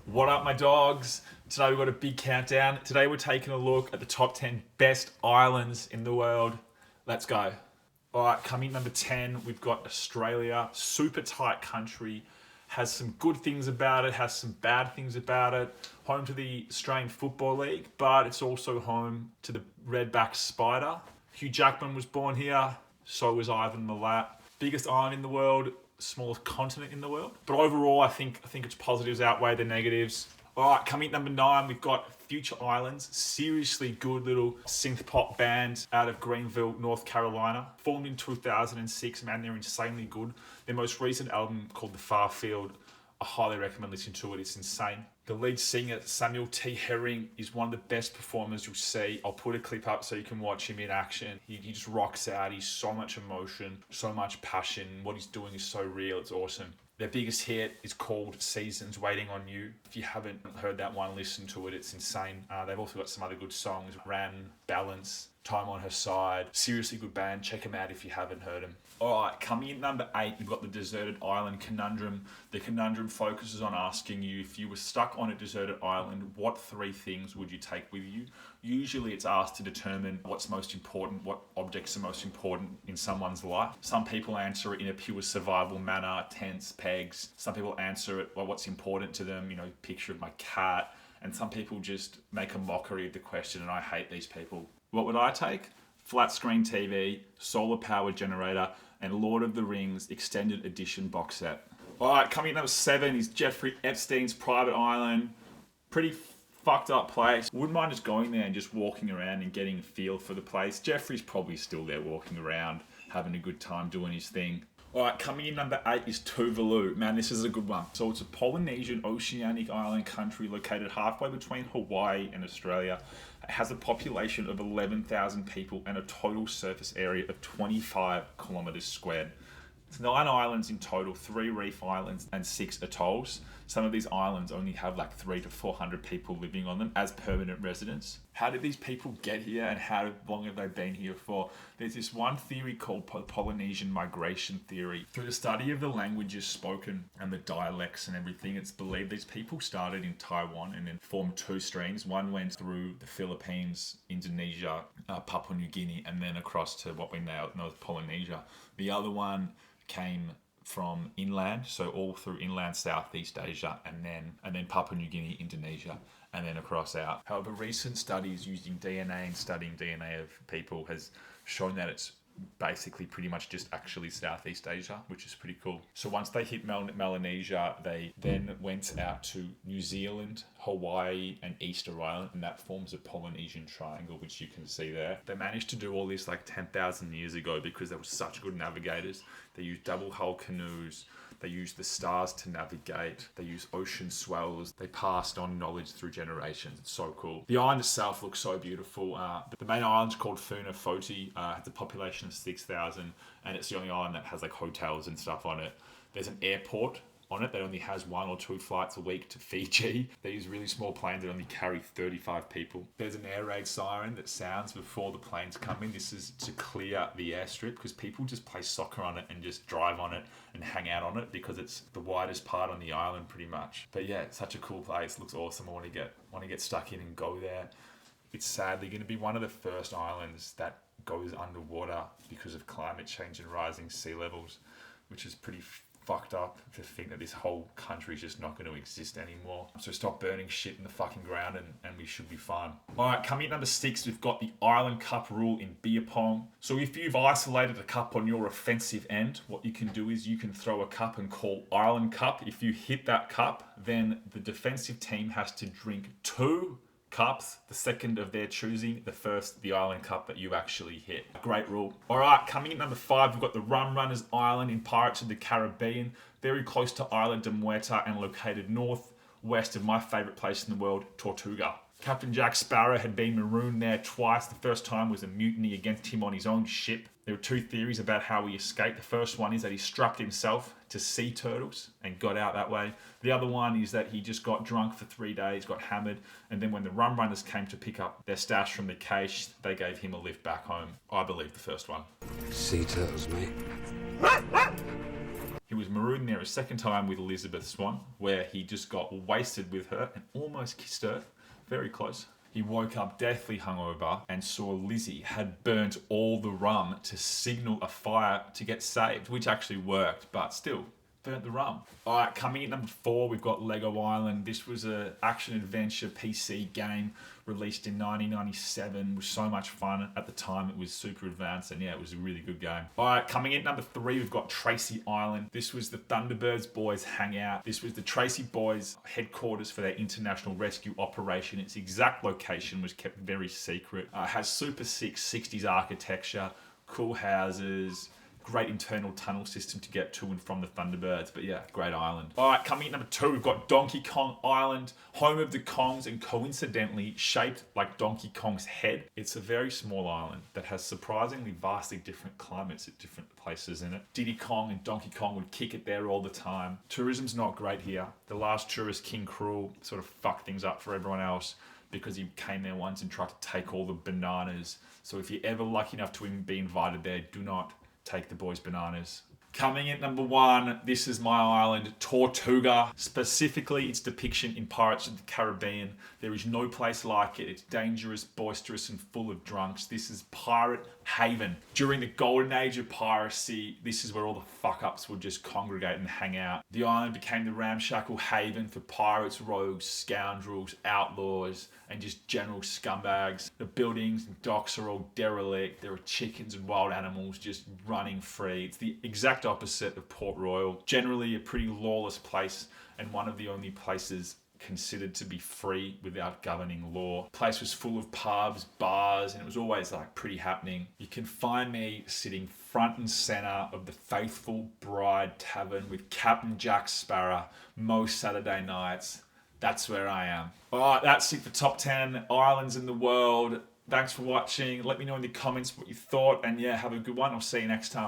What up, my dogs? Today we've got a big countdown. Today we're taking a look at the top 10 best islands in the world. Let's go. All right, coming number 10, we've got Australia. Super tight country. Has some good things about it, has some bad things about it. Home to the Australian Football League, but it's also home to the Redback Spider. Hugh Jackman was born here. So was Ivan Milat. Biggest island in the world. Smallest continent in the world. But overall, I think its positives outweigh the negatives. All right, coming at number 9, we've got Future Islands. Seriously good little synth pop band out of Greenville, North Carolina. Formed in 2006. Man, they're insanely good. Their most recent album called The Far Field, I highly recommend listening to it. It's insane. The lead singer, Samuel T. Herring, is one of the best performers you'll see. I'll put a clip up so you can watch him in action. He just rocks out. He's so much emotion, so much passion. What he's doing is so real. It's awesome. Their biggest hit is called Seasons Waiting on You. If you haven't heard that one, listen to it. It's insane. They've also got some other good songs. Ran, Balance, Time on Her Side. Seriously good band. Check them out if you haven't heard them. All right, coming in number 8, we've got the deserted island Conundrum. The Conundrum focuses on asking you, if you were stuck on a deserted island, what 3 things would you take with you? Usually it's asked to determine what's most important, what objects are most important in someone's life. Some people answer it in a pure survival manner, tents, pegs. Some people answer it, well, what's important to them, picture of my cat. And some people just make a mockery of the question, and I hate these people. What would I take? Flat screen TV, solar powered generator, and Lord of the Rings extended edition box set. All right, coming in number 7 is Jeffrey Epstein's private island. Pretty fucked up place. Wouldn't mind just going there and just walking around and getting a feel for the place. Jeffrey's probably still there walking around, having a good time doing his thing. All right, coming in number 8 is Tuvalu. Man, this is a good one. So it's a Polynesian oceanic island country located halfway between Hawaii and Australia. It has a population of 11,000 people and a total surface area of 25 kilometers squared. It's 9 islands in total, 3 reef islands and 6 atolls. Some of these islands only have like 300 to 400 people living on them as permanent residents. How did these people get here and how long have they been here for? There's this one theory called Polynesian migration theory. Through the study of the languages spoken and the dialects and everything, it's believed these people started in Taiwan and then formed 2 streams. One went through the Philippines, Indonesia, Papua New Guinea, and then across to what we now know as Polynesia. The other one came from inland, so all through inland Southeast Asia, and then Papua New Guinea, Indonesia, and then across out. However, recent studies using DNA and studying DNA of people has shown that it's basically pretty much just actually Southeast Asia, which is pretty cool. So once they hit Melanesia, they then went out to New Zealand, Hawaii, and Easter Island, and that forms a Polynesian triangle, which you can see there. They managed to do all this like 10,000 years ago because they were such good navigators. They used double hull canoes. They used the stars to navigate. They used ocean swells. They passed on knowledge through generations. It's so cool. The island itself looks so beautiful. The main island's called Funafoti. Has a population of 6,000, and it's the only island that has like hotels and stuff on it. There's an airport on it that only has 1 or 2 flights a week to Fiji. They use really small planes that only carry 35 people. There's an air raid siren that sounds before the planes come in. This is to clear the airstrip because people just play soccer on it and just drive on it and hang out on it because it's the widest part on the island pretty much. But yeah, it's such a cool place. It looks awesome. I want to get stuck in and go there. It's sadly going to be one of the first islands that goes underwater because of climate change and rising sea levels, which is pretty fucked up to think that this whole country is just not going to exist anymore. So stop burning shit in the fucking ground and we should be fine. All right, coming at number 6, we've got the Island Cup rule in beer pong. So if you've isolated a cup on your offensive end, what you can do is you can throw a cup and call Island Cup. If you hit that cup, then the defensive team has to drink 2 cups, the second of their choosing, the first the island cup that you actually hit. Great rule. All right, coming in number 5, we've got the Rum Runners Island in Pirates of the Caribbean, very close to Isla de Muerta and located northwest of my favorite place in the world, Tortuga. Captain Jack Sparrow had been marooned there twice. The first time was a mutiny against him on his own ship. There were 2 theories about how he escaped. The first one is that he strapped himself to sea turtles and got out that way. The other one is that he just got drunk for 3 days, got hammered, and then when the Rum Runners came to pick up their stash from the cache, they gave him a lift back home. I believe the first one. Sea turtles, mate. He who was marooned there a second time with Elizabeth Swan, where he just got wasted with her and almost kissed her. Very close. He woke up deathly hungover and saw Lizzie had burnt all the rum to signal a fire to get saved, which actually worked, but still, burnt the rum. All right, coming in number 4, we've got Lego Island. This was an action-adventure PC game released in 1997. It was so much fun. At the time, it was super advanced, and yeah, it was a really good game. All right, coming in number 3, we've got Tracy Island. This was the Thunderbirds boys' hangout. This was the Tracy boys' headquarters for their international rescue operation. Its exact location was kept very secret. It has super sick 60s architecture, cool houses, great internal tunnel system to get to and from the Thunderbirds. But yeah, great island. All right, coming in number 2, we've got Donkey Kong Island, home of the Kongs and coincidentally shaped like Donkey Kong's head. It's a very small island that has surprisingly vastly different climates at different places in it. Diddy Kong and Donkey Kong would kick it there all the time. Tourism's not great here. The last tourist, King Cruel, sort of fucked things up for everyone else because he came there once and tried to take all the bananas. So if you're ever lucky enough to be invited there, do not take the boys' bananas. Coming in number 1, this is my island, Tortuga. Specifically, its depiction in Pirates of the Caribbean. There is no place like it. It's dangerous, boisterous, and full of drunks. This is pirate haven. During the golden age of piracy, this is where all the fuck-ups would just congregate and hang out. The island became the ramshackle haven for pirates, rogues, scoundrels, outlaws, and just general scumbags. The buildings and docks are all derelict. There are chickens and wild animals just running free. It's the exact opposite of Port Royal. Generally a pretty lawless place and one of the only places considered to be free without governing law. The place was full of pubs, bars, and it was always like pretty happening. You can find me sitting front and center of the Faithful Bride Tavern with Captain Jack Sparrow most Saturday nights. That's where I am. All right, that's it for top 10 islands in the world. Thanks for watching. Let me know in the comments what you thought, and yeah, have a good one. I'll see you next time.